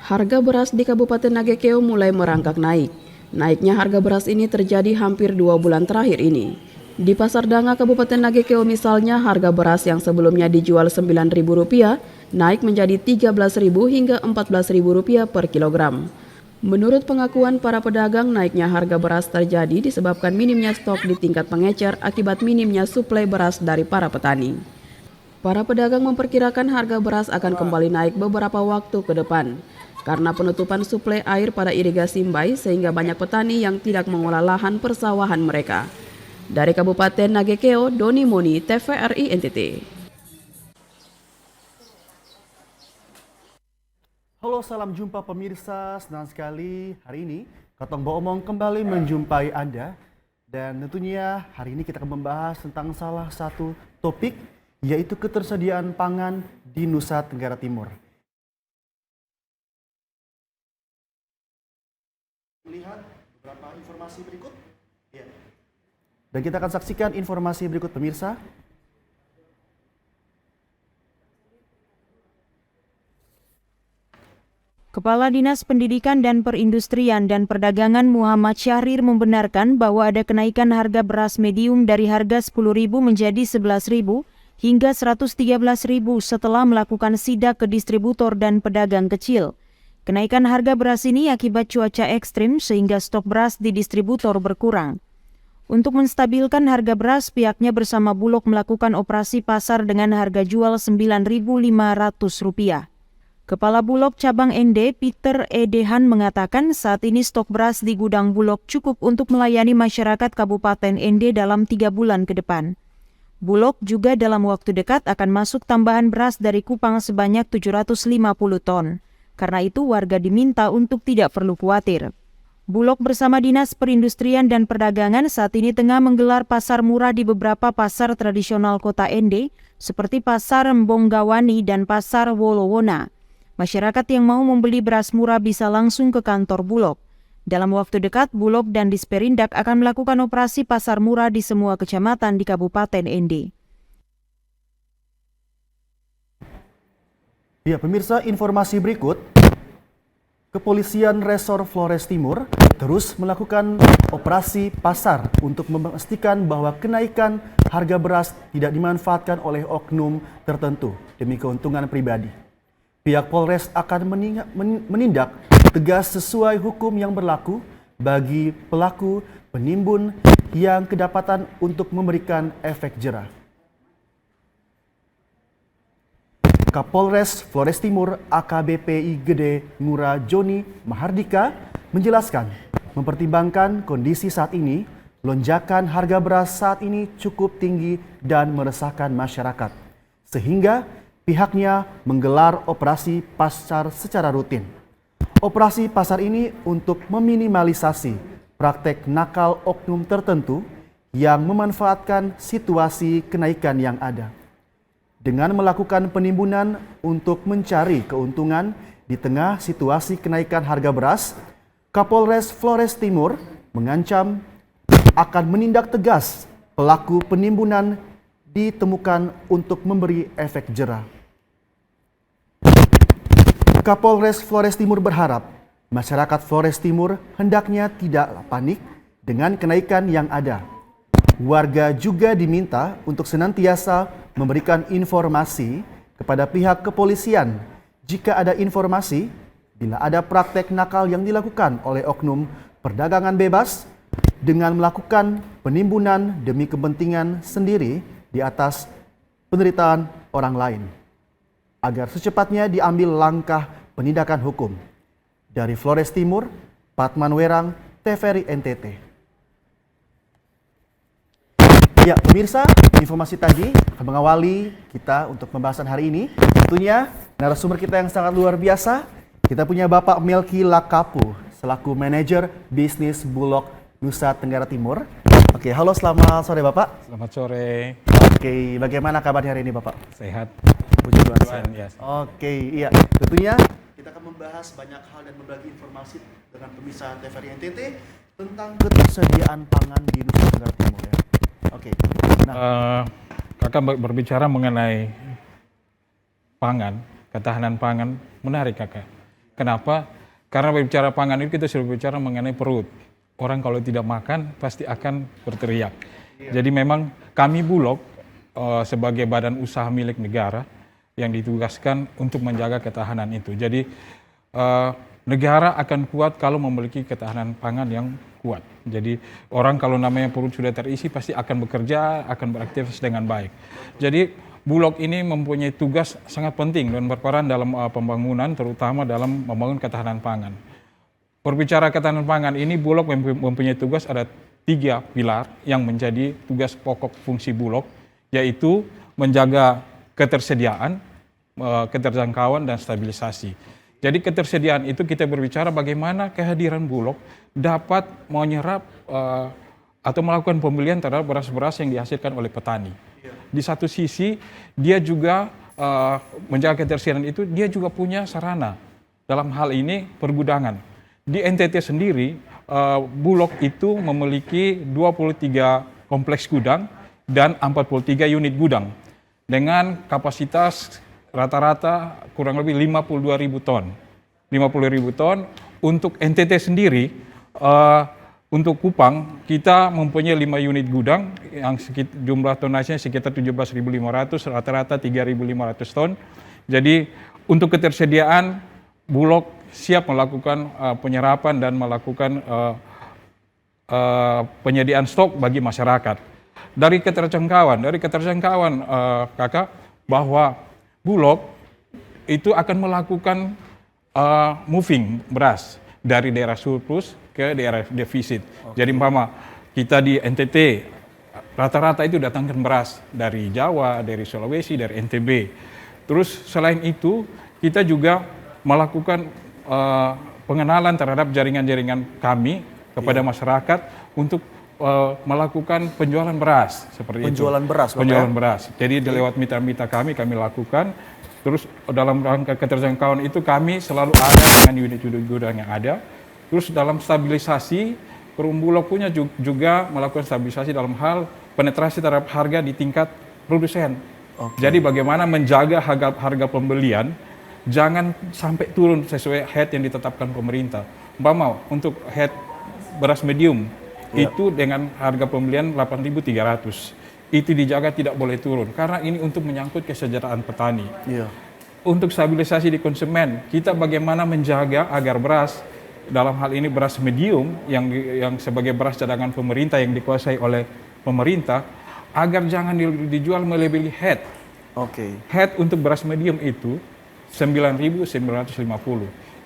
Harga beras di Kabupaten Nagekeo mulai merangkak naik. Naiknya harga beras ini terjadi hampir 2 bulan terakhir ini. Di Pasar Danga Kabupaten Nagekeo misalnya, harga beras yang sebelumnya dijual Rp9.000 naik menjadi Rp13.000 hingga Rp14.000 per kilogram. Menurut pengakuan para pedagang, naiknya harga beras terjadi disebabkan minimnya stok di tingkat pengecer akibat minimnya suplai beras dari para petani. Para pedagang memperkirakan harga beras akan kembali naik beberapa waktu ke depan karena penutupan suplai air pada irigasi Mbai sehingga banyak petani yang tidak mengolah lahan persawahan mereka. Dari Kabupaten Nagekeo, Doni Moni, TVRI NTT. Halo, salam jumpa pemirsa. Senang sekali hari ini Katong Baomong kembali menjumpai Anda. Dan tentunya hari ini kita akan membahas tentang salah satu topik, yaitu ketersediaan pangan di Nusa Tenggara Timur. Melihat beberapa informasi berikut. Ya. Dan kita akan saksikan informasi berikut pemirsa. Kepala Dinas Pendidikan dan Perindustrian dan Perdagangan Muhammad Syahrir membenarkan bahwa ada kenaikan harga beras medium dari harga Rp10.000 menjadi Rp11.000 hingga Rp113.000 setelah melakukan sidak ke distributor dan pedagang kecil. Kenaikan harga beras ini akibat cuaca ekstrim sehingga stok beras di distributor berkurang. Untuk menstabilkan harga beras, pihaknya bersama Bulog melakukan operasi pasar dengan harga jual Rp9.500. Kepala Bulog Cabang ND, Peter Edehan mengatakan saat ini stok beras di gudang Bulog cukup untuk melayani masyarakat Kabupaten ND dalam 3 bulan ke depan. Bulog juga dalam waktu dekat akan masuk tambahan beras dari Kupang sebanyak 750 ton. Karena itu warga diminta untuk tidak perlu khawatir. Bulog bersama Dinas Perindustrian dan Perdagangan saat ini tengah menggelar pasar murah di beberapa pasar tradisional kota ND seperti Pasar Mbonggawani dan Pasar Wolowona. Masyarakat yang mau membeli beras murah bisa langsung ke kantor Bulog. Dalam waktu dekat, Bulog dan Disperindak akan melakukan operasi pasar murah di semua kecamatan di Kabupaten ND. Ya, pemirsa, informasi berikut. Kepolisian Resor Flores Timur terus melakukan operasi pasar untuk memastikan bahwa kenaikan harga beras tidak dimanfaatkan oleh oknum tertentu demi keuntungan pribadi. Pihak Polres akan menindak tegas sesuai hukum yang berlaku bagi pelaku penimbun yang kedapatan untuk memberikan efek jera. Kapolres Flores Timur AKBP Gede Ngura Joni Mahardika menjelaskan mempertimbangkan kondisi saat ini, lonjakan harga beras saat ini cukup tinggi dan meresahkan masyarakat. Sehingga pihaknya menggelar operasi pasar secara rutin. Operasi pasar ini untuk meminimalisasi praktek nakal oknum tertentu yang memanfaatkan situasi kenaikan yang ada. Dengan melakukan penimbunan untuk mencari keuntungan di tengah situasi kenaikan harga beras, Kapolres Flores Timur mengancam akan menindak tegas pelaku penimbunan ditemukan untuk memberi efek jera. Kapolres Flores Timur berharap masyarakat Flores Timur hendaknya tidak panik dengan kenaikan yang ada. Warga juga diminta untuk senantiasa memberikan informasi kepada pihak kepolisian jika ada informasi bila ada praktek nakal yang dilakukan oleh oknum perdagangan bebas dengan melakukan penimbunan demi kepentingan sendiri di atas penderitaan orang lain, agar secepatnya diambil langkah penindakan hukum. Dari Flores Timur, Patman Werang, TVRI NTT. Ya, pemirsa, informasi tadi akan mengawali kita untuk pembahasan hari ini. Tentunya narasumber kita yang sangat luar biasa. Kita punya Bapak Melki Lakapu selaku manajer bisnis Bulog Nusa Tenggara Timur. Oke, halo, selamat sore Bapak. Selamat sore. Oke, bagaimana kabarnya hari ini Bapak? Sehat. Puji Tuhan. Tuhan, ya. Oke, iya. Tentunya kita akan membahas banyak hal dan berbagi informasi dengan pemirsa TVRI NTT tentang ketersediaan pangan di Nusa Tenggara Timur ya. Oke. Nah, Kakak berbicara mengenai pangan, ketahanan pangan, menarik Kakak. Kenapa? Karena berbicara pangan itu kita sudah bicara mengenai perut. Orang kalau tidak makan pasti akan berteriak. Jadi memang kami Bulog sebagai badan usaha milik negara yang ditugaskan untuk menjaga ketahanan itu. Jadi negara akan kuat kalau memiliki ketahanan pangan yang kuat. Jadi orang kalau namanya perut sudah terisi pasti akan bekerja, akan beraktivitas dengan baik. Jadi Bulog ini mempunyai tugas sangat penting dan berperan dalam pembangunan, terutama dalam membangun ketahanan pangan. Berbicara ketahanan pangan ini, Bulog mempunyai tugas ada 3 pilar yang menjadi tugas pokok fungsi Bulog, yaitu menjaga ketersediaan, keterjangkauan, dan stabilisasi. Jadi ketersediaan itu kita berbicara bagaimana kehadiran Bulog dapat menyerap atau melakukan pembelian terhadap beras-beras yang dihasilkan oleh petani. Di satu sisi dia juga menjaga ketersediaan itu, dia juga punya sarana dalam hal ini pergudangan. Di NTT sendiri Bulog itu memiliki 23 kompleks gudang dan 43 unit gudang dengan kapasitas rata-rata kurang lebih 52.000 ton. 50.000 ton. Untuk NTT sendiri, untuk Kupang, kita mempunyai 5 unit gudang yang jumlah tonasenya sekitar 17.500, rata-rata 3.500 ton. Jadi untuk ketersediaan, Bulog siap melakukan penyerapan dan melakukan penyediaan stok bagi masyarakat. Dari keterjangkauan Kakak, bahwa Bulog itu akan melakukan moving beras dari daerah surplus ke daerah defisit. Jadi umpama kita di NTT rata-rata itu datangkan beras dari Jawa, dari Sulawesi, dari NTB. Terus selain itu kita juga melakukan pengenalan terhadap jaringan-jaringan kami kepada masyarakat untuk melakukan penjualan beras seperti Penjualan itu. beras, Bapak, Penjualan ya? beras. Jadi lewat mitra-mitra kami lakukan. Terus dalam rangka keterjangkauan itu kami selalu ada dengan unit-unit gudang yang ada. Terus dalam stabilisasi, Perum Bulog punya juga melakukan stabilisasi dalam hal penetrasi terhadap harga di tingkat produsen. Jadi bagaimana menjaga harga pembelian jangan sampai turun sesuai head yang ditetapkan pemerintah. Umpama untuk head beras medium itu dengan harga pembelian 8.300. Itu dijaga tidak boleh turun karena ini untuk menyangkut kesejahteraan petani. Untuk stabilisasi di konsumen, kita bagaimana menjaga agar beras dalam hal ini beras medium yang sebagai beras cadangan pemerintah yang dikuasai oleh pemerintah agar jangan dijual melebihi head. Head untuk beras medium itu 9.950.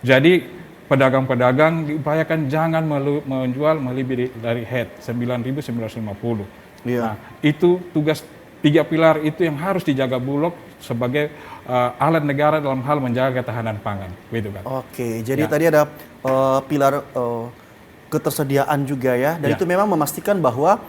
Jadi pedagang-pedagang diupayakan jangan menjual melebihi dari head 9.950. Nah, itu tugas 3 pilar itu yang harus dijaga Bulog sebagai alat negara dalam hal menjaga ketahanan pangan, gitu kan. Jadi tadi ada pilar ketersediaan juga ya, dan itu memang memastikan bahwa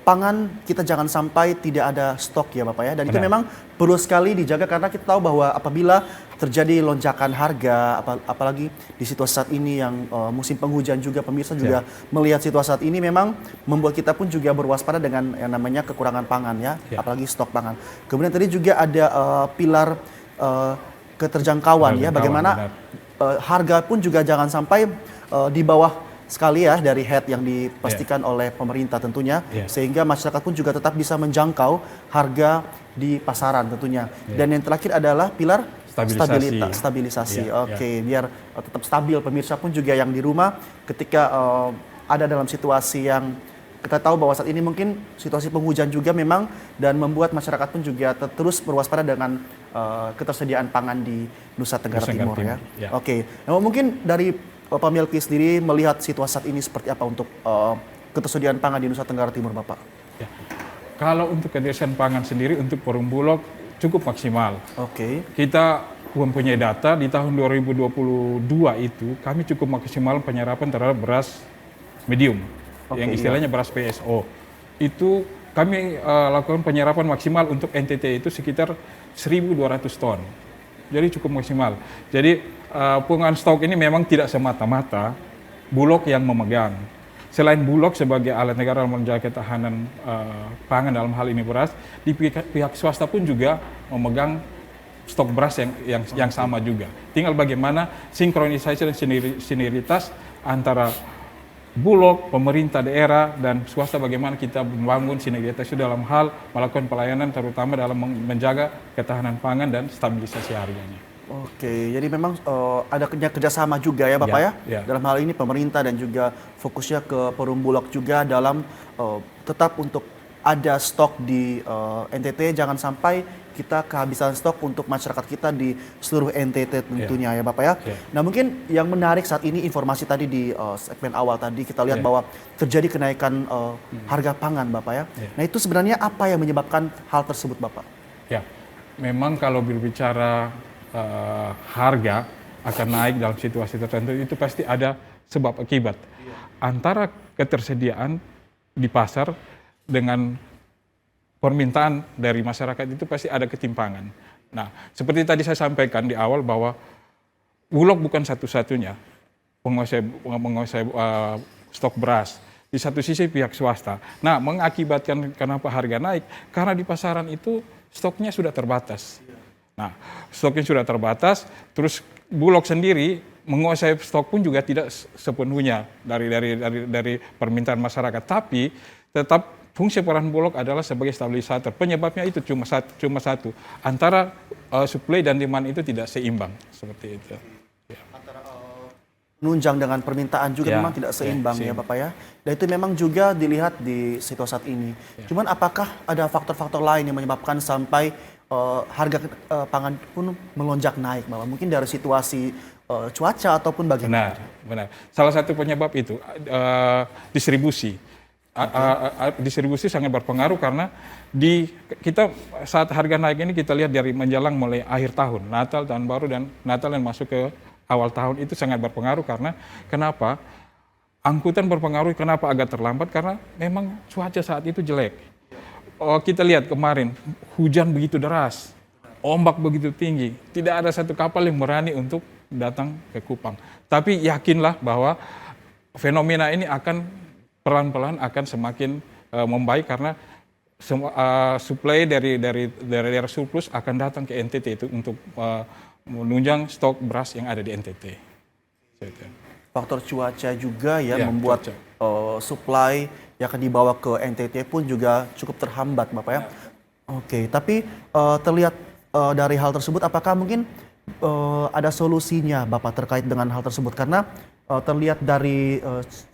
pangan kita jangan sampai tidak ada stok ya Bapak ya, dan itu memang perlu sekali dijaga karena kita tahu bahwa apabila terjadi lonjakan harga, apalagi di situasi saat ini yang musim penghujan juga, pemirsa juga melihat situasi saat ini memang membuat kita pun juga berwaspada dengan yang namanya kekurangan pangan ya, apalagi stok pangan. Kemudian tadi juga ada pilar keterjangkauan ya, bagaimana harga pun juga jangan sampai di bawah sekali ya dari head yang dipastikan oleh pemerintah tentunya, sehingga masyarakat pun juga tetap bisa menjangkau harga di pasaran tentunya. Dan yang terakhir adalah pilar stabilisasi. Biar tetap stabil pemirsa pun juga yang di rumah ketika ada dalam situasi yang kita tahu bahwa saat ini mungkin situasi penghujan juga memang, dan membuat masyarakat pun juga terus berwaspada dengan ketersediaan pangan di Nusa Tenggara Timur ya. Nah, mungkin dari Bapak Melki sendiri melihat situasi saat ini seperti apa untuk ketersediaan pangan di Nusa Tenggara Timur, Bapak? Kalau untuk ketersediaan pangan sendiri untuk Perum Bulog cukup maksimal. Kita mempunyai data di tahun 2022 itu kami cukup maksimal penyerapan terhadap beras medium, yang istilahnya beras PSO. Itu kami lakukan penyerapan maksimal untuk NTT itu sekitar 1.200 ton. Jadi cukup maksimal. Jadi penggunaan stok ini memang tidak semata-mata Bulog yang memegang. Selain Bulog sebagai alat negara dalam menjaga ketahanan pangan dalam hal ini beras, di pihak swasta pun juga memegang stok beras yang sama juga. Tinggal bagaimana sinkronisasi dan sinergitas antara Bulog, pemerintah daerah, dan swasta, bagaimana kita membangun sinergitas itu dalam hal melakukan pelayanan, terutama dalam menjaga ketahanan pangan dan stabilisasi harganya. Oke, jadi memang ada kerjasama juga ya Bapak ya. Dalam hal ini pemerintah dan juga fokusnya ke Perum Bulog juga dalam tetap untuk ada stok di NTT, jangan sampai kita kehabisan stok untuk masyarakat kita di seluruh NTT tentunya ya Bapak ya. Nah mungkin yang menarik saat ini informasi tadi di segmen awal tadi kita lihat bahwa terjadi kenaikan harga pangan Bapak ya. Nah itu sebenarnya apa yang menyebabkan hal tersebut Bapak? Ya, memang kalau berbicara harga akan naik dalam situasi tertentu itu pasti ada sebab akibat. Antara ketersediaan di pasar dengan permintaan dari masyarakat itu pasti ada ketimpangan. Nah, seperti tadi saya sampaikan di awal bahwa Bulog bukan satu-satunya penguasai stok beras. Di satu sisi pihak swasta. Nah, mengakibatkan kenapa harga naik? Karena di pasaran itu stoknya sudah terbatas. Nah, stoknya sudah terbatas, terus Bulog sendiri menguasai stok pun juga tidak sepenuhnya dari permintaan masyarakat, tapi tetap fungsi peran Bulog adalah sebagai stabilisator. Penyebabnya itu cuma satu, antara supply dan demand itu tidak seimbang, seperti itu. Antara penunjang dengan permintaan juga memang tidak seimbang ya Bapak ya. Dan itu memang juga dilihat di situasi saat ini. Cuman apakah ada faktor-faktor lain yang menyebabkan sampai harga pangan pun melonjak naik Bapak? Mungkin dari situasi cuaca ataupun bagaimana? Benar. Salah satu penyebab itu distribusi. Distribusi sangat berpengaruh karena kita saat harga naik ini kita lihat dari menjelang mulai akhir tahun, Natal, Tahun Baru, dan Natal yang masuk ke awal tahun itu sangat berpengaruh karena kenapa? Angkutan berpengaruh, kenapa agak terlambat? Karena memang cuaca saat itu jelek. Kita lihat kemarin hujan begitu deras, ombak begitu tinggi, tidak ada satu kapal yang berani untuk datang ke Kupang. Tapi yakinlah bahwa fenomena ini akan pelan-pelan akan semakin membaik karena supply dari daerah surplus akan datang ke NTT itu untuk menunjang stok beras yang ada di NTT. Faktor cuaca juga ya membuat supply yang akan dibawa ke NTT pun juga cukup terhambat Bapak ya. Oke, tapi terlihat dari hal tersebut apakah mungkin ada solusinya Bapak terkait dengan hal tersebut? Karena terlihat dari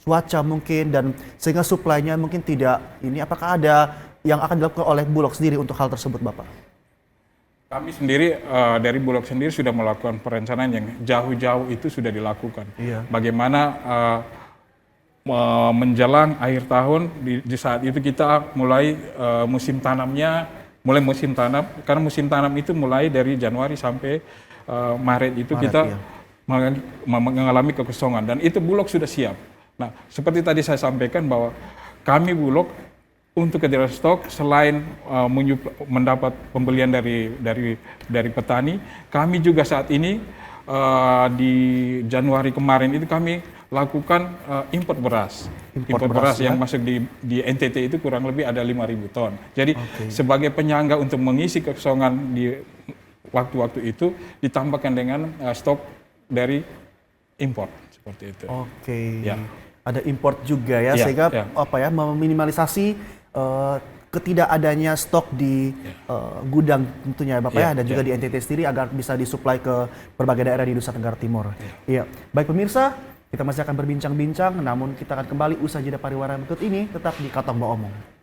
cuaca mungkin dan sehingga suplainya mungkin tidak ini, apakah ada yang akan dilakukan oleh Bulog sendiri untuk hal tersebut Bapak? Kami sendiri dari Bulog sendiri sudah melakukan perencanaan yang jauh-jauh itu sudah dilakukan. Bagaimana menjelang akhir tahun di saat itu kita mulai musim tanam, karena musim tanam itu mulai dari Januari sampai Maret itu kita mengalami kekosongan dan itu Bulog sudah siap. Nah, seperti tadi saya sampaikan bahwa kami Bulog untuk ketersediaan stok selain mendapat pembelian dari petani, kami juga saat ini di Januari kemarin itu kami lakukan import beras. Import beras yang masuk di NTT itu kurang lebih ada 5.000 ton. Jadi sebagai penyangga untuk mengisi kekosongan di waktu-waktu itu ditambahkan dengan stok dari import seperti itu. Ada import juga ya, sehingga meminimalisasi ketidakadanya stok di gudang tentunya Bapak ya, dan juga di NTT sendiri agar bisa disuplai ke berbagai daerah di Nusa Tenggara Timur. Baik pemirsa, kita masih akan berbincang-bincang, namun kita akan kembali usai jeda pariwara berikut ini tetap di Katong Omong.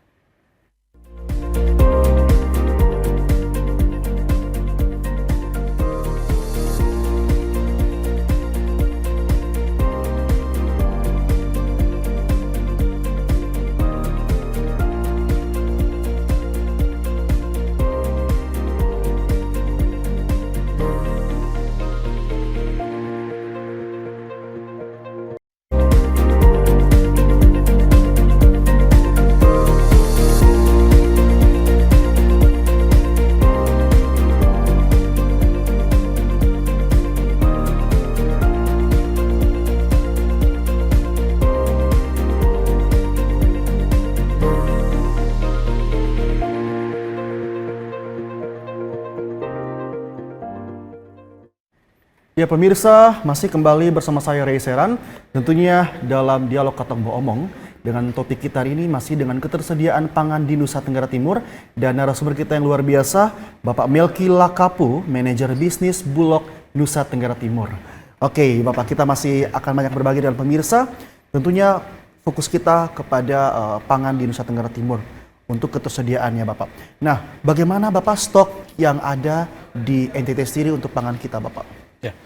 Ya pemirsa, masih kembali bersama saya Ray Seran, tentunya dalam dialog Katong Bo Omong dengan topik kita hari ini masih dengan ketersediaan pangan di Nusa Tenggara Timur dan narasumber kita yang luar biasa, Bapak Melki Lakapu, manajer bisnis Bulog Nusa Tenggara Timur. Oke, Bapak, kita masih akan banyak berbagi dengan pemirsa, tentunya fokus kita kepada pangan di Nusa Tenggara Timur untuk ketersediaannya, Bapak. Nah, bagaimana Bapak stok yang ada di NTT sendiri untuk pangan kita, Bapak? Ya,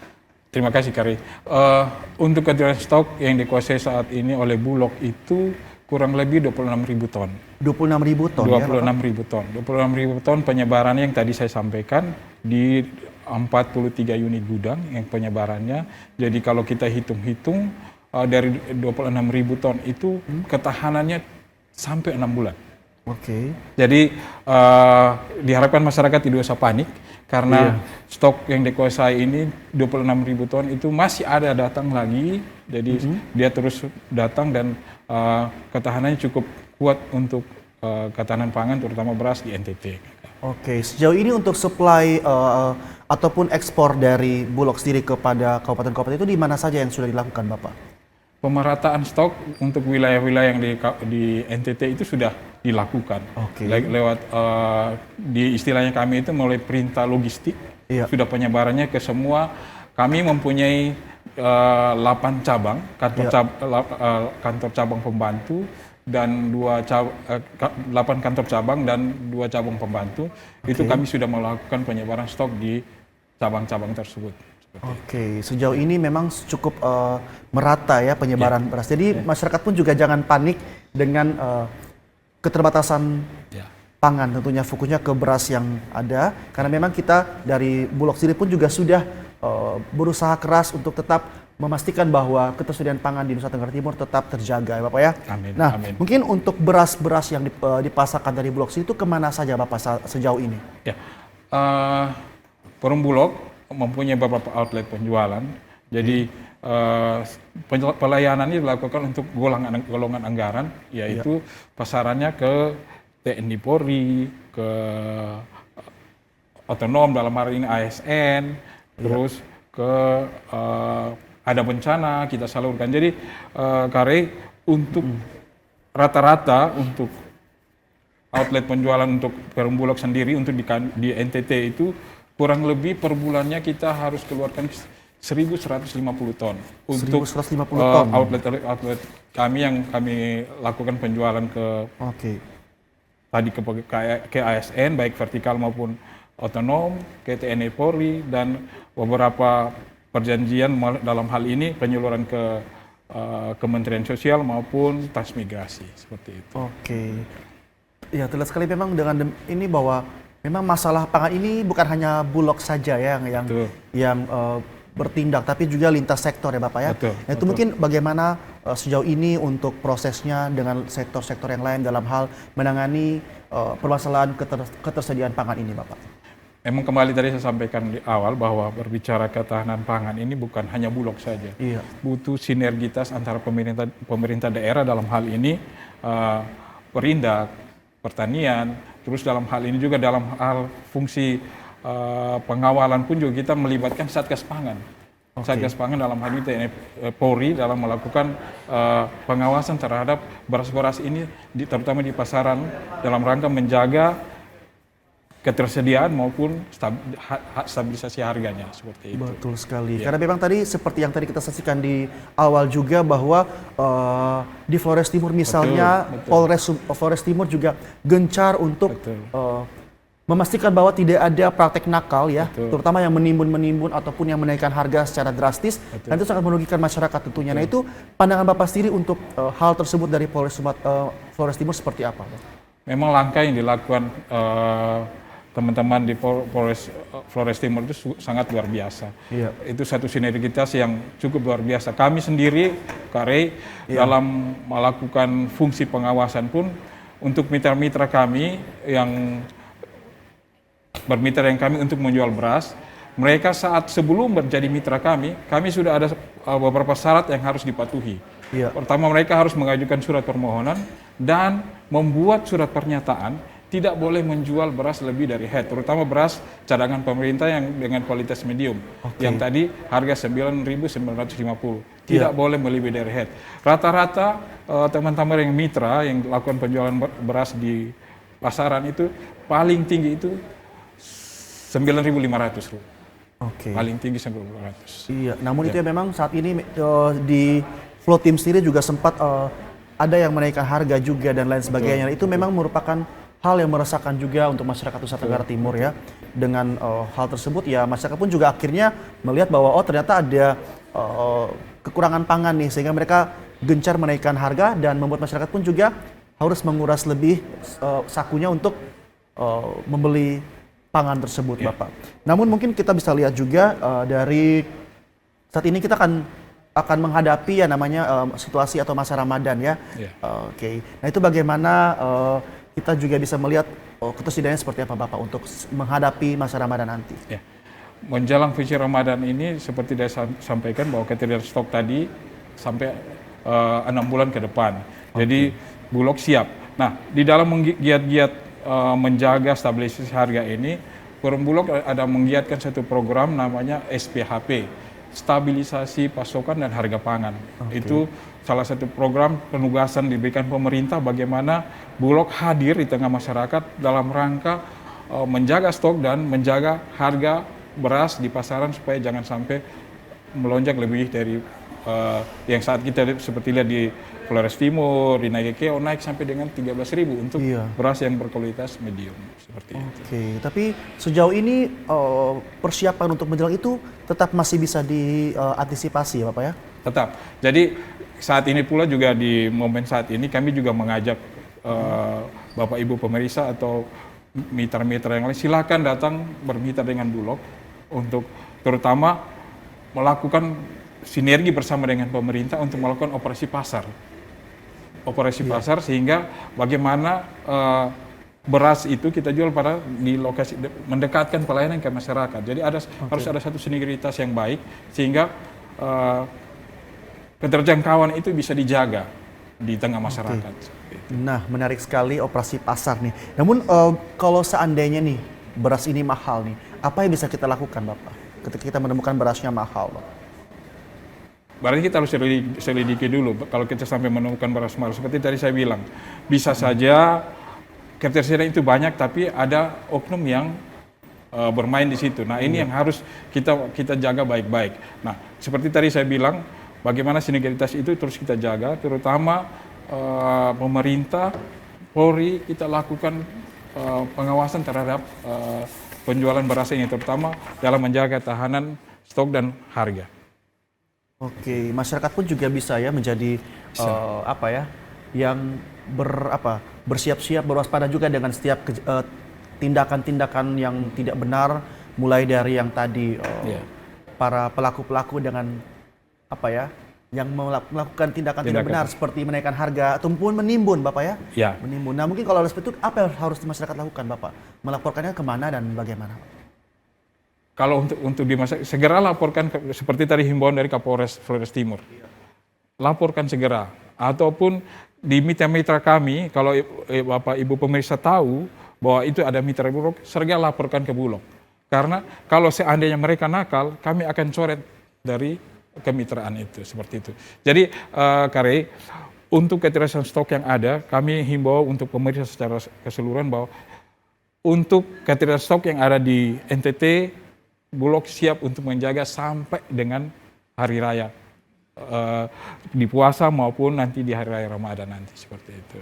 terima kasih Kari. Untuk ketersediaan stok yang dikuasai saat ini oleh Bulog itu kurang lebih 26.000 ton. 26.000 ton ya, Bapak? 26.000 ton. 26.000 ton penyebarannya yang tadi saya sampaikan di 43 unit gudang yang penyebarannya. Jadi kalau kita hitung-hitung dari 26.000 ton itu ketahanannya sampai 6 bulan. Oke. Jadi diharapkan masyarakat tidak usah panik karena stok yang dikuasai ini 26.000 ton itu masih ada datang lagi. Jadi dia terus datang dan ketahanannya cukup kuat untuk ketahanan pangan terutama beras di NTT. Oke, sejauh ini untuk supply ataupun ekspor dari Bulog sendiri kepada kabupaten-kabupaten itu di mana saja yang sudah dilakukan, Bapak? Pemerataan stok untuk wilayah-wilayah yang di NTT itu sudah dilakukan. Oke. Lewat di istilahnya kami itu melalui perintah logistik, sudah penyebarannya ke semua. Kami mempunyai 8 cabang, kantor cabang pembantu dan 8 kantor cabang dan 2 cabang pembantu. Itu kami sudah melakukan penyebaran stok di cabang-cabang tersebut. Oke, sejauh ini memang cukup merata ya penyebaran beras. Jadi masyarakat pun juga jangan panik dengan keterbatasan pangan. Tentunya fokusnya ke beras yang ada. Karena memang kita dari Bulog sendiri pun juga sudah berusaha keras untuk tetap memastikan bahwa ketersediaan pangan di Nusa Tenggara Timur tetap terjaga ya Bapak ya. Amin. Nah, amin. mungkin untuk beras-beras yang dipasarkan dari Bulog sendiri itu kemana saja Bapak sejauh ini? Ya, Perum Bulog mempunyai beberapa outlet penjualan. Jadi pelayanan ini dilakukan untuk golongan anggaran, yaitu pasarannya ke TNI Polri, ke otonom dalam hal ini ASN, terus ke ada bencana kita salurkan. Jadi Kare untuk rata-rata untuk outlet penjualan untuk Perum Bulog sendiri untuk di NTT itu kurang lebih per bulannya kita harus keluarkan 1.150 ton untuk 1.150 ton. outlet kami yang kami lakukan penjualan ke tadi ke ASN baik vertikal maupun otonom, ke TNI Polri dan beberapa perjanjian dalam hal ini penyaluran ke Kementerian Sosial maupun transmigrasi seperti itu. Oke. Ya, terlihat sekali memang dengan ini bahwa memang masalah pangan ini bukan hanya Bulog saja ya yang bertindak, tapi juga lintas sektor ya Bapak ya. Nah, itu mungkin bagaimana sejauh ini untuk prosesnya dengan sektor-sektor yang lain dalam hal menangani permasalahan ketersediaan pangan ini Bapak. Memang kembali tadi saya sampaikan di awal bahwa berbicara ketahanan pangan ini bukan hanya Bulog saja. Butuh sinergitas antara pemerintah daerah dalam hal ini, Perindak, Pertanian, terus dalam hal ini juga dalam hal fungsi pengawalan pun juga kita melibatkan Satgas Pangan. Satgas Pangan dalam hal ini TNI Polri dalam melakukan pengawasan terhadap beras-beras ini terutama di pasaran dalam rangka menjaga ketersediaan maupun stabilisasi harganya seperti itu. Betul sekali. Karena memang tadi seperti yang tadi kita saksikan di awal juga bahwa di Flores Timur misalnya Flores Timur juga gencar untuk memastikan bahwa tidak ada praktek nakal ya, terutama yang menimbun ataupun yang menaikkan harga secara drastis, dan itu sangat merugikan masyarakat tentunya. Nah itu pandangan Bapak sendiri untuk hal tersebut dari Flores Timur seperti apa? Memang langkah yang dilakukan teman-teman di Flores Timur itu sangat luar biasa. Itu satu sinergitas yang cukup luar biasa. Kami sendiri, Kare, dalam melakukan fungsi pengawasan pun untuk mitra-mitra kami yang bermitra yang kami untuk menjual beras, mereka saat sebelum menjadi mitra kami sudah ada beberapa syarat yang harus dipatuhi. Pertama, mereka harus mengajukan surat permohonan dan membuat surat pernyataan tidak boleh menjual beras lebih dari head, terutama beras cadangan pemerintah yang dengan kualitas medium. Yang tadi harga 9.950. Tidak boleh melebihi dari head. Rata-rata teman-teman yang mitra yang lakukan penjualan beras di pasaran itu paling tinggi itu 9.500 rupiah. Paling tinggi 9.500. Iya, namun itu ya memang saat ini di Flow Team sendiri juga sempat ada yang menaikkan harga juga dan lain sebagainya. Itu memang merupakan hal yang meresahkan juga untuk masyarakat Nusa Tenggara Timur ya. Dengan hal tersebut ya masyarakat pun juga akhirnya melihat bahwa ternyata ada kekurangan pangan nih, sehingga mereka gencar menaikkan harga dan membuat masyarakat pun juga harus menguras lebih sakunya untuk membeli pangan tersebut, Bapak. Namun mungkin kita bisa lihat juga dari saat ini kita akan menghadapi ya namanya situasi atau masa Ramadan ya. Nah itu bagaimana kita juga bisa melihat ketersediaannya seperti apa, Bapak, untuk menghadapi masa Ramadan nanti? Menjelang visi Ramadan ini seperti saya sampaikan bahwa ketersediaan stok tadi sampai 6 bulan ke depan. Jadi Bulog siap. Nah, di dalam menggiat-giat menjaga stabilisasi harga ini, Forum Bulog ada menggiatkan satu program namanya SPHP, Stabilisasi Pasokan dan Harga Pangan. Itu salah satu program penugasan diberikan pemerintah bagaimana Bulog hadir di tengah masyarakat dalam rangka menjaga stok dan menjaga harga beras di pasaran supaya jangan sampai melonjak lebih dari yang saat kita seperti lihat di Flores Timur, di Nagekeo naik sampai dengan 13.000 untuk beras yang berkualitas medium seperti itu. Tapi sejauh ini persiapan untuk menjelang itu tetap masih bisa diantisipasi ya, Bapak ya? Tetap. Jadi saat ini pula juga di momen saat ini kami juga mengajak Bapak Ibu pemirsa atau mitra-mitra yang lain silakan datang bermitra dengan Bulog untuk terutama melakukan sinergi bersama dengan pemerintah untuk melakukan operasi pasar. Operasi pasar sehingga bagaimana beras itu kita jual pada di lokasi mendekatkan pelayanan ke masyarakat. Jadi harus ada satu sinergitas yang baik sehingga keterjangkauan itu bisa dijaga di tengah masyarakat. Nah, menarik sekali operasi pasar nih. Namun kalau seandainya nih beras ini mahal nih, apa yang bisa kita lakukan, Bapak, ketika kita menemukan berasnya mahal, Bapak? Berarti kita harus selidiki dulu. Kalau kita sampai menemukan beras mahal, seperti tadi saya bilang, bisa saja ketersediaan itu banyak, tapi ada oknum yang bermain di situ. Nah, ini yang harus kita jaga baik-baik. Nah, seperti tadi saya bilang, bagaimana sinergitas itu terus kita jaga, terutama pemerintah, Polri, kita lakukan pengawasan terhadap penjualan beras ini, terutama dalam menjaga tahanan stok dan harga. Masyarakat pun juga bisa ya menjadi yang bersiap-siap, berwaspada juga dengan setiap tindakan-tindakan yang tidak benar, mulai dari yang tadi para pelaku-pelaku dengan yang melakukan tindakan tidak benar seperti menaikkan harga ataupun menimbun, Bapak ya? Menimbun. Nah, mungkin kalau seperti itu apa yang harus masyarakat lakukan, Bapak? Melaporkannya kemana dan bagaimana, Pak? Kalau untuk di masa segera laporkan seperti tadi himbauan dari Kapolres Flores Timur. Laporkan segera, ataupun di mitra-mitra kami, kalau Bapak Ibu pemirsa tahu bahwa itu ada mitra Bulog, segera laporkan ke Bulog. Karena kalau seandainya mereka nakal, kami akan coret dari kemitraan itu, seperti itu. Jadi Kare, untuk ketersediaan stok yang ada, kami himbau untuk pemirsa secara keseluruhan bahwa untuk ketersediaan stok yang ada di NTT, Bulog siap untuk menjaga sampai dengan hari raya di puasa maupun nanti di hari raya Ramadan nanti, seperti itu.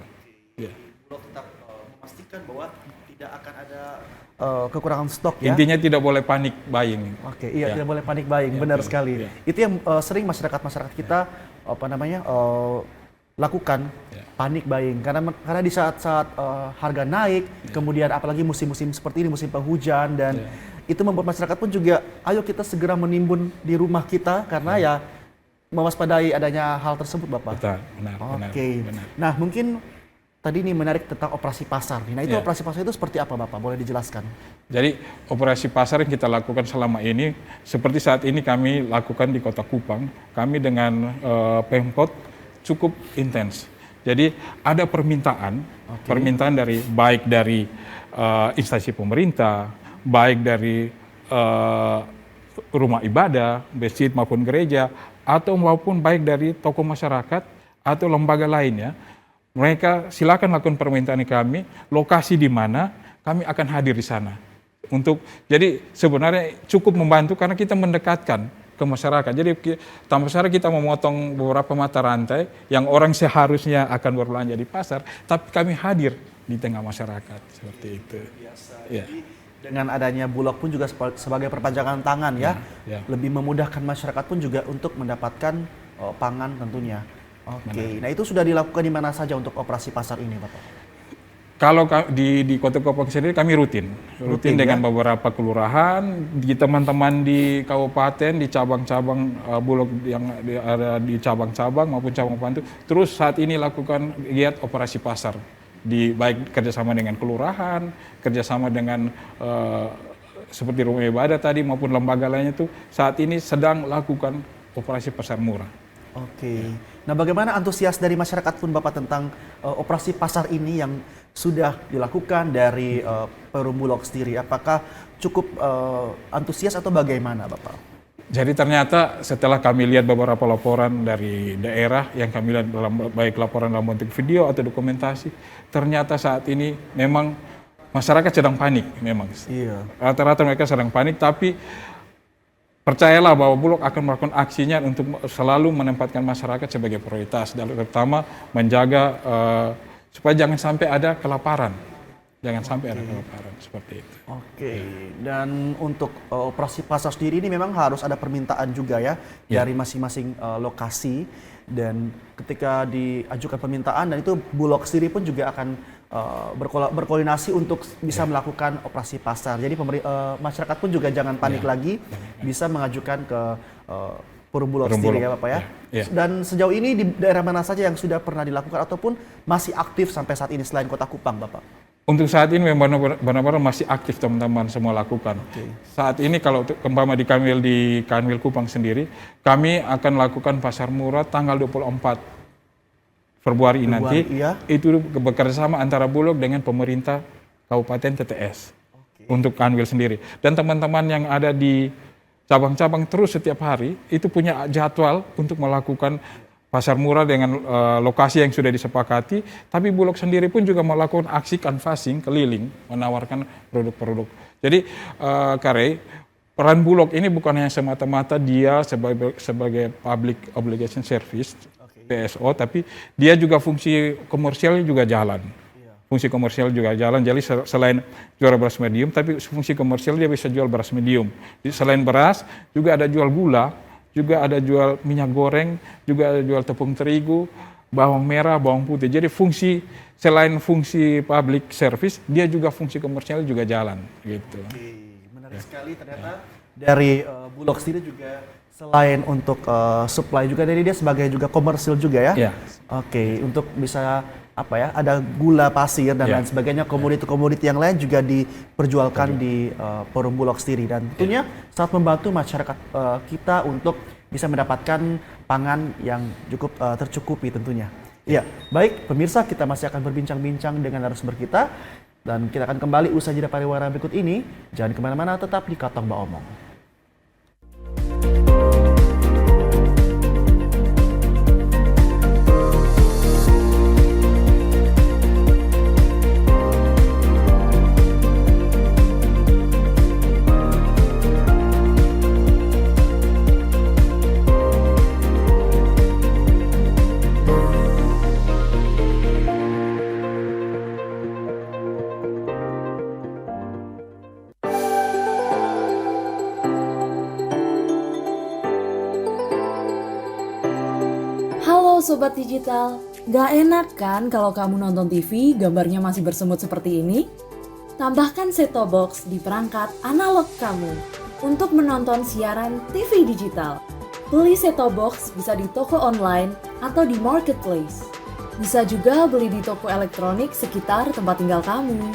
Bulog tetap memastikan bahwa tidak akan ada kekurangan stok ya. Intinya tidak boleh panik buying. Tidak boleh panik buying, benar sekali. Itu yang sering masyarakat kita lakukan, panik buying karena di saat-saat harga naik, kemudian apalagi musim-musim seperti ini, musim penghujan, dan itu membuat masyarakat pun juga, ayo kita segera menimbun di rumah kita karena ya mewaspadai adanya hal tersebut, Bapak. Benar. Nah, mungkin tadi ini menarik tentang operasi pasar. Nah, itu operasi pasar itu seperti apa, Bapak? Boleh dijelaskan? Jadi operasi pasar yang kita lakukan selama ini, seperti saat ini kami lakukan di Kota Kupang, kami dengan Pemkot cukup intens. Jadi ada permintaan dari baik dari instansi pemerintah, baik dari rumah ibadah, masjid maupun gereja, atau maupun baik dari tokoh masyarakat atau lembaga lainnya. Mereka silakan lakukan permintaan kami, lokasi di mana kami akan hadir di sana. Jadi sebenarnya cukup membantu karena kita mendekatkan ke masyarakat. Jadi tanpa syarat kita memotong beberapa mata rantai yang orang seharusnya akan berbelanja di pasar, tapi kami hadir di tengah masyarakat seperti itu. Ya. Dengan adanya Bulog pun juga sebagai perpanjangan tangan ya, lebih memudahkan masyarakat pun juga untuk mendapatkan pangan tentunya. Oke, nah itu sudah dilakukan di mana saja untuk operasi pasar ini, Bapak? Kalau di Kota Kupang sendiri kami rutin dengan beberapa kelurahan, di teman-teman di kabupaten, di cabang-cabang Bulog yang ada di cabang-cabang maupun cabang pantu. Terus saat ini lakukan giat operasi pasar, baik kerjasama dengan kelurahan, kerjasama dengan seperti rumah ibadah tadi maupun lembaga lainnya itu saat ini sedang lakukan operasi pasar murah. Oke. Nah, bagaimana antusias dari masyarakat pun Bapak tentang operasi pasar ini yang sudah dilakukan dari Perum Bulog sendiri? Apakah cukup antusias atau bagaimana, Bapak? Jadi ternyata setelah kami lihat beberapa laporan dari daerah yang kami lihat baik laporan dalam bentuk video atau dokumentasi, ternyata saat ini memang masyarakat sedang panik memang. Iya. Rata-rata mereka sedang panik, tapi percayalah bahwa Bulog akan melakukan aksinya untuk selalu menempatkan masyarakat sebagai prioritas, dan terutama menjaga supaya jangan sampai ada kelaparan. Jangan sampai ada kelaparan seperti itu. Oke. Dan untuk operasi pasar sendiri ini memang harus ada permintaan juga ya dari masing-masing lokasi, dan ketika diajukan permintaan dan itu Bulog sendiri pun juga akan berkoordinasi untuk bisa melakukan operasi pasar. Jadi masyarakat pun juga jangan panik lagi, bisa mengajukan ke Perum Bulog sendiri ya Bapak ya. Dan sejauh ini di daerah mana saja yang sudah pernah dilakukan ataupun masih aktif sampai saat ini selain Kota Kupang, Bapak? Untuk saat ini memang benar-benar masih aktif teman-teman semua lakukan. Saat ini kalau kembali di Kanwil Kupang sendiri, kami akan lakukan pasar murah tanggal 24 Februari nanti. Itu bekerja sama antara Bulog dengan pemerintah Kabupaten TTS untuk Kanwil sendiri. Dan teman-teman yang ada di cabang-cabang terus setiap hari itu punya jadwal untuk melakukan pasar murah dengan lokasi yang sudah disepakati, tapi Bulog sendiri pun juga melakukan aksi canvassing keliling, menawarkan produk-produk. Jadi peran Bulog ini bukan hanya semata-mata dia sebagai public obligation service, PSO, tapi dia juga fungsi komersialnya juga jalan. Fungsi komersial juga jalan, jadi selain jual beras medium, tapi fungsi komersial dia bisa jual beras medium. Jadi selain beras, juga ada jual gula, juga ada jual minyak goreng, juga ada jual tepung terigu, bawang merah, bawang putih. Jadi selain fungsi public service, dia juga fungsi komersial juga jalan. Gitu. Menarik sekali ternyata dari Bulog sendiri juga selain untuk supply juga dari dia sebagai juga komersil juga ya. Oke, untuk bisa ada gula pasir dan lain sebagainya, komoditi-komoditi yang lain juga diperjualkan di Perum Bulog sendiri, dan tentunya sangat membantu masyarakat kita untuk bisa mendapatkan pangan yang cukup tercukupi tentunya. Iya, baik pemirsa, kita masih akan berbincang-bincang dengan narasumber kita dan kita akan kembali usai jeda pariwara berikut ini. Jangan kemana-mana, tetap di Katong Ba Omong. Sobat Digital, gak enak kan kalau kamu nonton TV gambarnya masih bersemut seperti ini? Tambahkan set-top box di perangkat analog kamu untuk menonton siaran TV digital. Beli set-top box bisa di toko online atau di marketplace. Bisa juga beli di toko elektronik sekitar tempat tinggal kamu.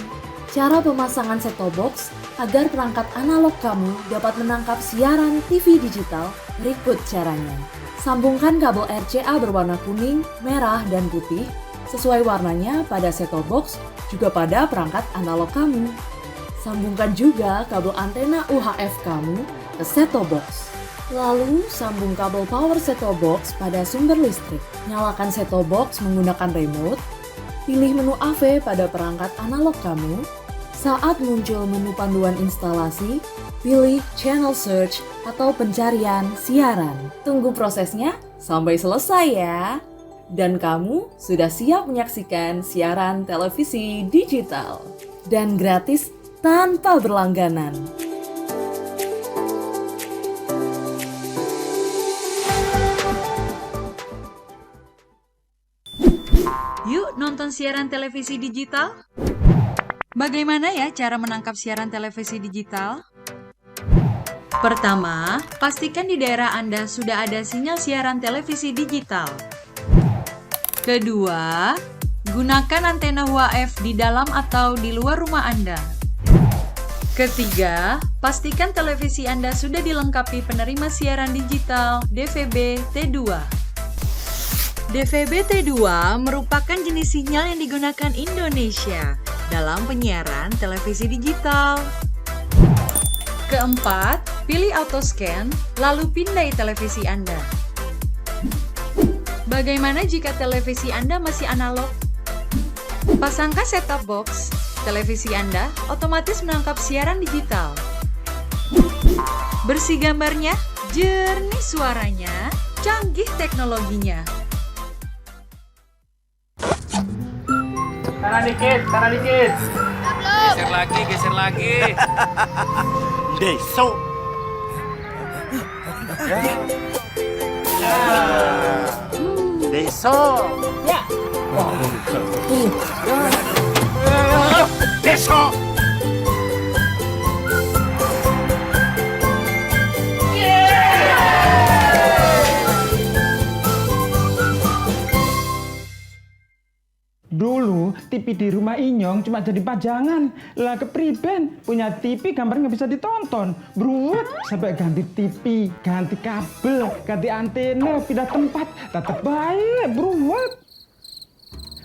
Cara pemasangan set-top box agar perangkat analog kamu dapat menangkap siaran TV digital berikut caranya. Sambungkan kabel RCA berwarna kuning, merah, dan putih sesuai warnanya pada set-top box juga pada perangkat analog kamu. Sambungkan juga kabel antena UHF kamu ke set-top box. Lalu, sambung kabel power set-top box pada sumber listrik. Nyalakan set-top box menggunakan remote. Pilih menu AV pada perangkat analog kamu. Saat muncul menu panduan instalasi, pilih channel search atau pencarian siaran. Tunggu prosesnya sampai selesai ya. Dan kamu sudah siap menyaksikan siaran televisi digital. Dan gratis tanpa berlangganan. Yuk nonton siaran televisi digital. Bagaimana ya cara menangkap siaran televisi digital? Pertama, pastikan di daerah Anda sudah ada sinyal siaran televisi digital. Kedua, gunakan antena UHF di dalam atau di luar rumah Anda. Ketiga, pastikan televisi Anda sudah dilengkapi penerima siaran digital DVB T2. DVB T2 merupakan jenis sinyal yang digunakan Indonesia dalam penyiaran televisi digital. Keempat, pilih auto scan, lalu pindai televisi Anda. Bagaimana jika televisi Anda masih analog? Pasangkan set-top box, televisi Anda otomatis menangkap siaran digital. Bersih gambarnya, jernih suaranya, canggih teknologinya. Kanan dikit, kanan dikit. Geser lagi. Deso. Deso. Ya. Deso. Dulu TV di rumah Inyong cuma jadi pajangan. Lah kepriben punya TV gambar nggak bisa ditonton. Beruat sampai ganti TV, ganti kabel, ganti antena, pindah tempat. Tetap baik, beruat.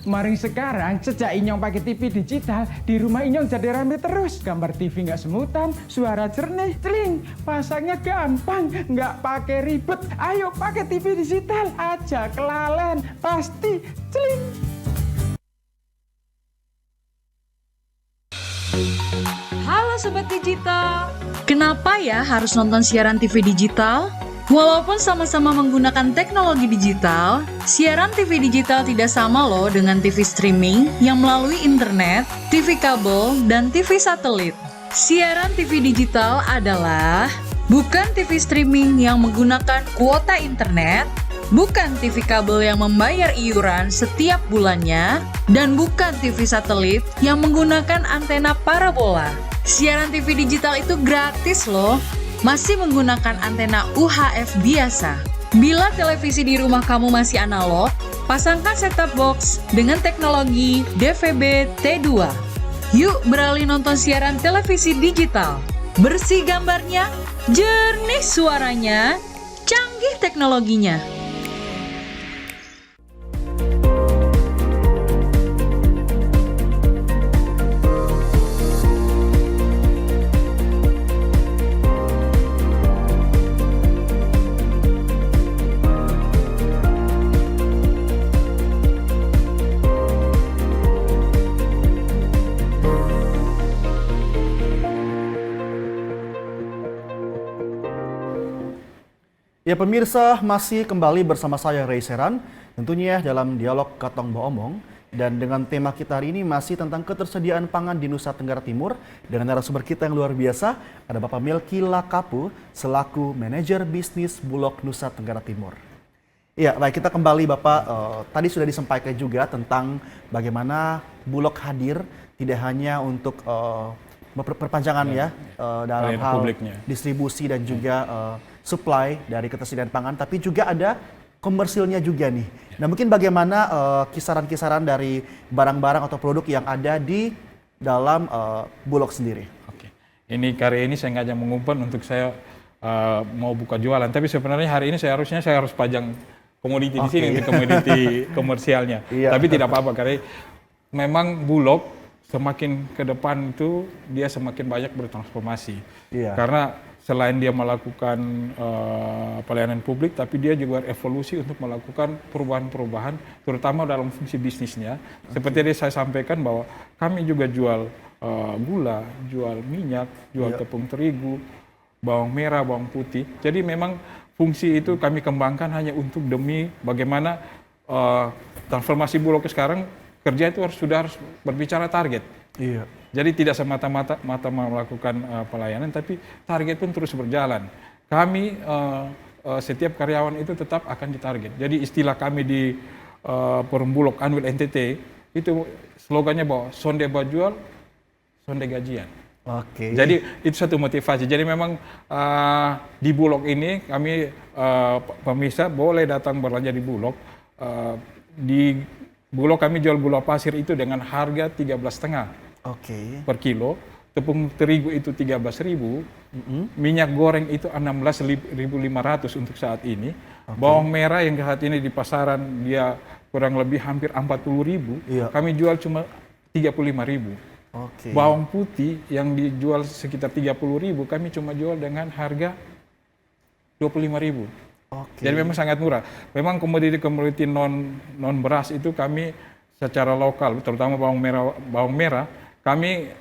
Maring sekarang sejak Inyong pakai TV digital, di rumah Inyong jadi rame terus. Gambar TV nggak semutan, suara jernih, celing. Pasangnya gampang, nggak pakai ribet. Ayo pakai TV digital aja, kelalen pasti celing. Halo Sobat Digital, kenapa ya harus nonton siaran TV digital? Walaupun sama-sama menggunakan teknologi digital, siaran TV digital tidak sama loh dengan TV streaming yang melalui internet, TV kabel, dan TV satelit. Siaran TV digital adalah bukan TV streaming yang menggunakan kuota internet, bukan TV kabel yang membayar iuran setiap bulannya, dan bukan TV satelit yang menggunakan antena parabola. Siaran TV digital itu gratis loh, masih menggunakan antena UHF biasa. Bila televisi di rumah kamu masih analog, pasangkan set-top box dengan teknologi DVB T2. Yuk beralih nonton siaran televisi digital. Bersih gambarnya, jernih suaranya, canggih teknologinya. Ya pemirsa, masih kembali bersama saya Ray Seran, tentunya dalam dialog Katong Baomong. Dan dengan tema kita hari ini masih tentang ketersediaan pangan di Nusa Tenggara Timur. Dengan narasumber kita yang luar biasa, ada Bapak Melki Lakapu selaku manajer bisnis Bulog Nusa Tenggara Timur. Ya, baik, kita kembali Bapak, tadi sudah disampaikan juga tentang bagaimana Bulog hadir tidak hanya untuk perpanjangan dalam hal distribusi dan juga supply dari ketersediaan pangan, tapi juga ada komersilnya juga nih. Nah mungkin bagaimana kisaran-kisaran dari barang-barang atau produk yang ada di dalam Bulog sendiri? Oke. Ini kali ini saya ngajak mengumpan untuk saya mau buka jualan, tapi sebenarnya hari ini saya harus pajang komoditi di sini untuk komoditi komersialnya. Iya. Tapi tidak apa-apa karena memang Bulog semakin ke depan itu dia semakin banyak bertransformasi. Iya. Karena selain dia melakukan pelayanan publik, tapi dia juga evolusi untuk melakukan perubahan-perubahan, terutama dalam fungsi bisnisnya. Seperti tadi saya sampaikan bahwa kami juga jual gula, jual minyak, jual tepung terigu, bawang merah, bawang putih. Jadi memang fungsi itu kami kembangkan hanya untuk demi bagaimana transformasi Bulog sekarang kerja itu sudah harus berbicara target. Iya. Jadi tidak semata-mata melakukan pelayanan, tapi target pun terus berjalan. Kami setiap karyawan itu tetap akan ditarget. Jadi istilah kami di Forum Bulog Annual NTT itu slogannya bahwa sonde bajual, sonde gajian. Oke. Jadi itu satu motivasi. Jadi memang di Bulog ini kami pemirsa boleh datang belanja di Bulog. Di Bulog kami jual gula pasir itu dengan harga 13,5 per kilo, tepung terigu itu 13.000, minyak goreng itu 16.500 untuk saat ini, bawang merah yang saat ini di pasaran dia kurang lebih hampir 40.000, kami jual cuma 35.000. Bawang putih yang dijual sekitar 30.000, kami cuma jual dengan harga 25.000. Jadi memang sangat murah. Memang komoditi non beras itu kami secara lokal, terutama bawang merah, kami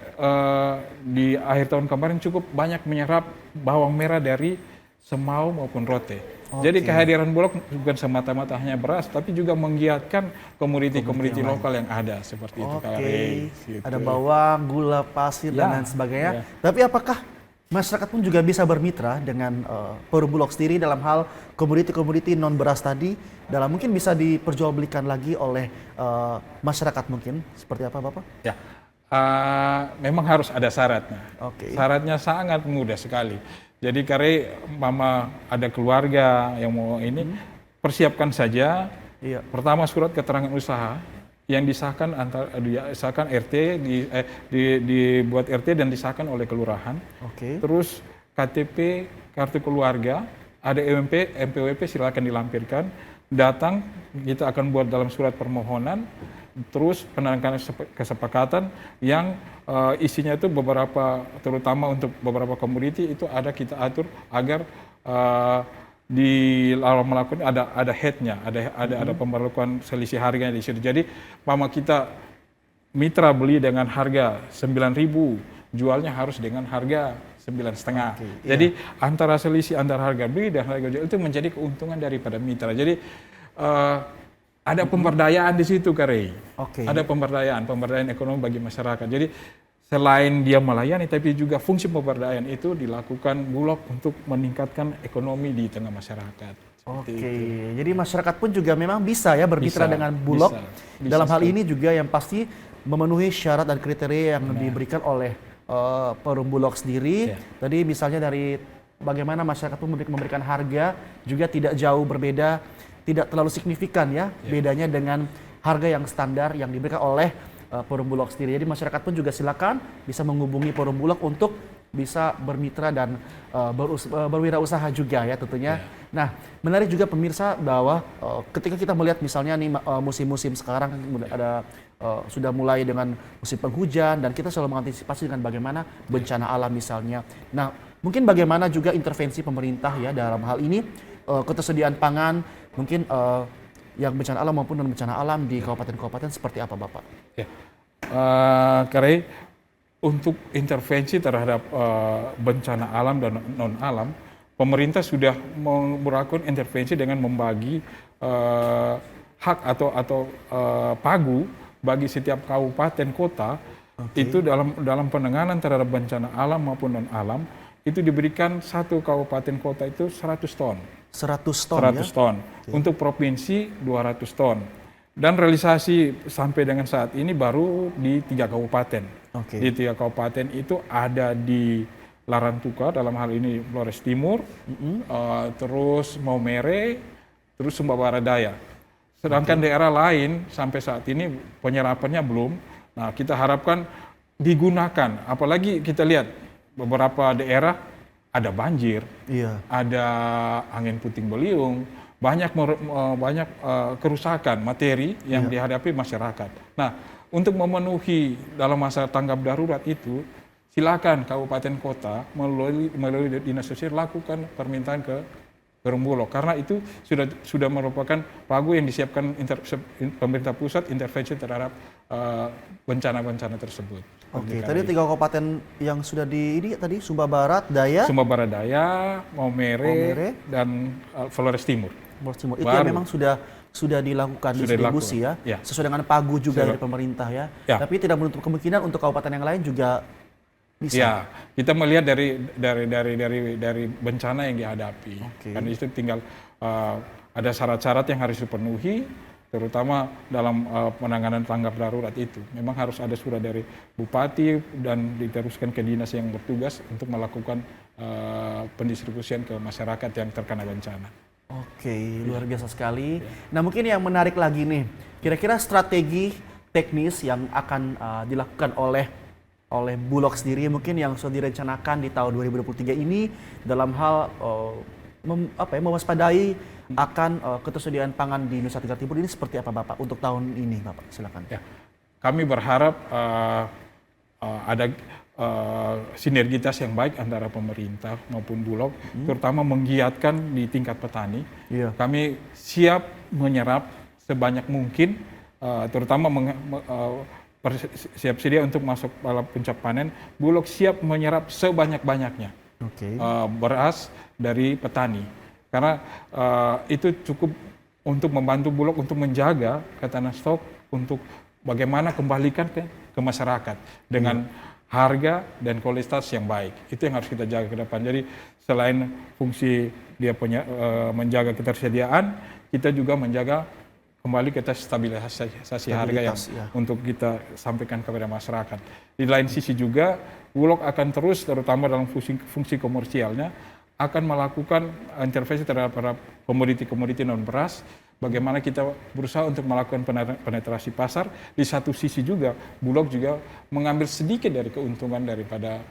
di akhir tahun kemarin cukup banyak menyerap bawang merah dari Semau maupun Rote. Jadi kehadiran Bulog bukan semata-mata hanya beras, tapi juga menggiatkan komoditi lokal yang ada seperti itu. Gitu. Ada bawang, gula pasir dan lain sebagainya. Tapi apakah masyarakat pun juga bisa bermitra dengan Forum Bulog sendiri dalam hal komoditi-komoditi non beras tadi, dalam mungkin bisa diperjualbelikan lagi oleh masyarakat mungkin seperti apa Bapak? Ya, memang harus ada syaratnya. Syaratnya sangat mudah sekali. Jadi karena mama ada keluarga yang mau ini, persiapkan saja. Pertama surat keterangan usaha yang disahkan disahkan RT dibuat RT dan disahkan oleh kelurahan. Terus KTP, kartu keluarga, ada MPWP silakan dilampirkan. Datang, kita akan buat dalam surat permohonan. Terus penandatanganan kesepakatan yang isinya itu beberapa, terutama untuk beberapa komoditi itu ada kita atur agar di dalam melakukan ada headnya, ada pemberlakuan selisih harganya di situ. Jadi mama kita mitra beli dengan harga 9.000, jualnya harus dengan harga 9,5. Jadi antara selisih antara harga beli dan harga jual itu menjadi keuntungan daripada mitra. Jadi ada pemberdayaan di situ, Karei. Ada pemberdayaan ekonomi bagi masyarakat. Jadi selain dia melayani, tapi juga fungsi pemberdayaan itu dilakukan Bulog untuk meningkatkan ekonomi di tengah masyarakat. Jadi masyarakat pun juga memang bisa ya bermitra dengan Bulog. Dalam hal ini juga yang pasti memenuhi syarat dan kriteria yang diberikan oleh Forum Bulog sendiri. Tadi misalnya dari bagaimana masyarakat pun memberikan harga juga tidak jauh berbeda, tidak terlalu signifikan ya bedanya dengan harga yang standar yang diberikan oleh Forum Bulog sendiri. Jadi masyarakat pun juga silakan bisa menghubungi Forum Bulog untuk bisa bermitra dan berwirausaha juga ya tentunya. Nah, menarik juga pemirsa bahwa ketika kita melihat misalnya nih musim-musim sekarang ada sudah mulai dengan musim penghujan dan kita selalu mengantisipasi dengan bagaimana bencana alam misalnya. Nah, mungkin bagaimana juga intervensi pemerintah ya dalam hal ini ketersediaan pangan mungkin yang bencana alam maupun non bencana alam di kabupaten-kabupaten seperti apa Bapak? Ya, Karena untuk intervensi terhadap bencana alam dan non alam, pemerintah sudah melakukan intervensi dengan membagi hak atau pagu bagi setiap kabupaten kota itu dalam penanganan terhadap bencana alam maupun non alam itu diberikan satu kabupaten kota itu 100 ton. 100 ton 100 ton. Untuk provinsi 200 ton. Dan realisasi sampai dengan saat ini baru di 3 kabupaten. Di 3 kabupaten itu ada di Larantuka, dalam hal ini Flores Timur, terus Maumere, terus Sumba Barat Daya. Sedangkan daerah lain sampai saat ini penyerapannya belum. Nah, kita harapkan digunakan. Apalagi kita lihat beberapa daerah ada banjir, ada angin puting beliung, banyak kerusakan materi yang dihadapi masyarakat. Nah, untuk memenuhi dalam masa tanggap darurat itu, silakan kabupaten kota melalui dinas sosial lakukan permintaan ke Perumbulok, karena itu sudah merupakan pagu yang disiapkan pemerintah pusat intervensi terhadap bencana-bencana tersebut. Oke, tadi 3 kabupaten yang sudah ini tadi Sumba Barat, Daya, Maumere, dan Flores Timur. Itu yang memang sudah dilakukan distribusi ya, sesuai dengan pagu juga dari pemerintah ya. Tapi tidak menutup kemungkinan untuk kabupaten yang lain juga bisa. Ya, kita melihat dari bencana yang dihadapi. Kan itu tinggal ada syarat-syarat yang harus dipenuhi, terutama dalam penanganan tanggap darurat itu. Memang harus ada surat dari bupati dan diteruskan ke dinas yang bertugas untuk melakukan pendistribusian ke masyarakat yang terkena bencana. Oke, luar biasa sekali. Nah, mungkin yang menarik lagi nih, kira-kira strategi teknis yang akan dilakukan oleh Bulog sendiri mungkin yang sudah direncanakan di tahun 2023 ini dalam hal mewaspadai akan ketersediaan pangan di Nusa Tenggara Timur ini seperti apa Bapak untuk tahun ini, Bapak? Silakan. Ya, kami berharap ada sinergitas yang baik antara pemerintah maupun Bulog, terutama menggiatkan di tingkat petani. Kami siap menyerap sebanyak mungkin, terutama siap sedia untuk masuk pada puncak panen. Bulog siap menyerap sebanyak-banyaknya beras dari petani, karena itu cukup untuk membantu Bulog untuk menjaga ketahanan stok untuk bagaimana kembalikan ke masyarakat dengan harga dan kualitas yang baik. Itu yang harus kita jaga ke depan. Jadi selain fungsi dia punya menjaga ketersediaan, kita juga menjaga kembali kita stabilisasi harga yang untuk kita sampaikan kepada masyarakat. Di lain sisi juga Bulog akan terus, terutama dalam fungsi komersialnya, akan melakukan intervensi terhadap komoditi-komoditi non beras. Bagaimana kita berusaha untuk melakukan penetrasi pasar. Di satu sisi juga Bulog juga mengambil sedikit dari keuntungan daripada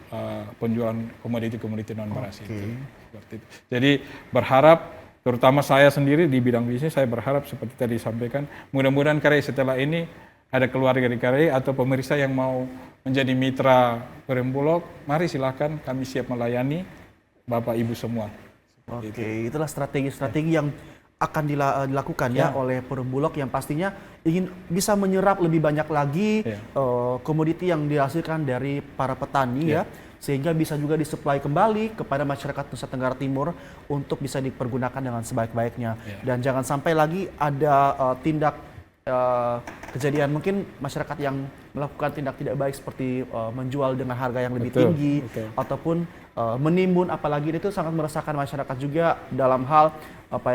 penjualan komoditi-komoditi non beras itu. Seperti itu. Jadi berharap, terutama saya sendiri di bidang bisnis, saya berharap seperti tadi disampaikan, mudah-mudahan Karei setelah ini ada keluarga di Karei atau pemirsa yang mau menjadi mitra Perumbulok, mari silakan, kami siap melayani Bapak Ibu semua. Oke, itulah strategi-strategi yang akan dilakukan ya oleh Perumbulok yang pastinya ingin bisa menyerap lebih banyak lagi komoditi yang dihasilkan dari para petani ya, sehingga bisa juga disuplai kembali kepada masyarakat Nusa Tenggara Timur untuk bisa dipergunakan dengan sebaik-baiknya. Dan jangan sampai lagi ada tindak kejadian mungkin masyarakat yang melakukan tindak tidak baik seperti menjual dengan harga yang lebih tinggi ataupun menimbun, apalagi itu sangat meresahkan masyarakat juga dalam hal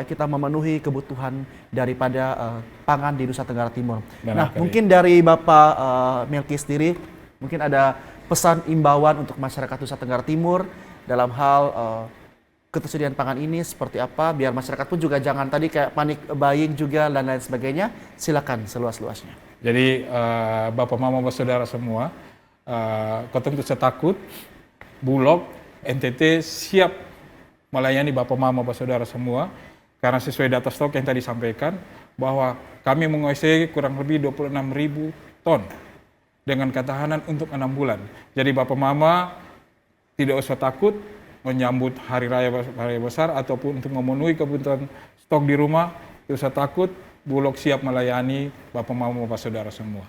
kita memenuhi kebutuhan daripada pangan di Nusa Tenggara Timur. Mungkin dari Bapak Melki sendiri mungkin ada pesan imbauan untuk masyarakat Nusa Tenggara Timur dalam hal ketersediaan pangan ini seperti apa, biar masyarakat pun juga jangan tadi kayak panik buying juga dan lain sebagainya. Silakan seluas-luasnya. Jadi Bapak Mama Saudara semua, Kota Nusa takut, Bulog, NTT siap melayani Bapak Mama Saudara semua, karena sesuai data stok yang tadi disampaikan bahwa kami menguasai kurang lebih 26.000 ton dengan ketahanan untuk 6 bulan. Jadi Bapak Mama tidak usah takut menyambut hari raya besar ataupun untuk memenuhi kebutuhan stok di rumah, tidak usah takut, Bulog siap melayani Bapak Mama Bapak Saudara semua.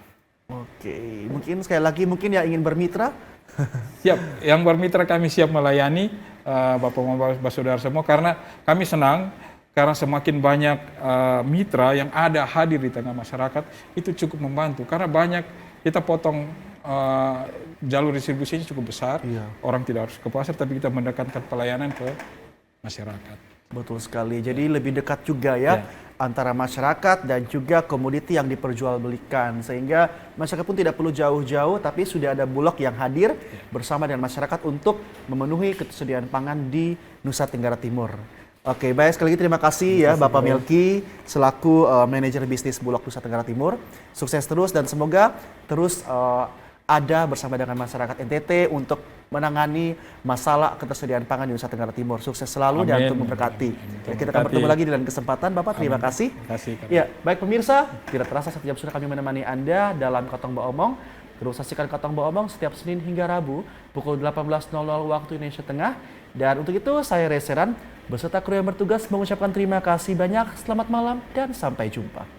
Oke, mungkin sekali lagi mungkin yang ingin bermitra siap, yang bermitra kami siap melayani Bapak Mama Bapak Saudara semua, karena kami senang karena semakin banyak mitra yang ada hadir di tengah masyarakat itu cukup membantu, karena banyak kita potong jalur distribusinya cukup besar, orang tidak harus ke pasar tapi kita mendekatkan pelayanan ke masyarakat. Betul sekali, jadi lebih dekat juga ya antara masyarakat dan juga komoditi yang diperjualbelikan, sehingga masyarakat pun tidak perlu jauh-jauh tapi sudah ada Bulog yang hadir bersama dengan masyarakat untuk memenuhi ketersediaan pangan di Nusa Tenggara Timur. Oke, baik, sekali lagi terima kasih ya Bapak Melki selaku manajer bisnis Bulog Nusa Tenggara Timur. Sukses terus dan semoga terus ada bersama dengan masyarakat NTT untuk menangani masalah ketersediaan pangan di Nusa Tenggara Timur. Sukses selalu dan Amin. untuk memberkati. Amin. Kita akan bertemu lagi di lain kesempatan, Bapak. Terima kasih. Ya, baik pemirsa, tidak terasa 1 jam sudah kami menemani Anda dalam Kotong Baomong. Terus saksikan Kotong Baomong setiap Senin hingga Rabu pukul 18.00 waktu Indonesia Tengah. Dan untuk itu saya Reseran beserta kru yang bertugas mengucapkan terima kasih banyak. Selamat malam dan sampai jumpa.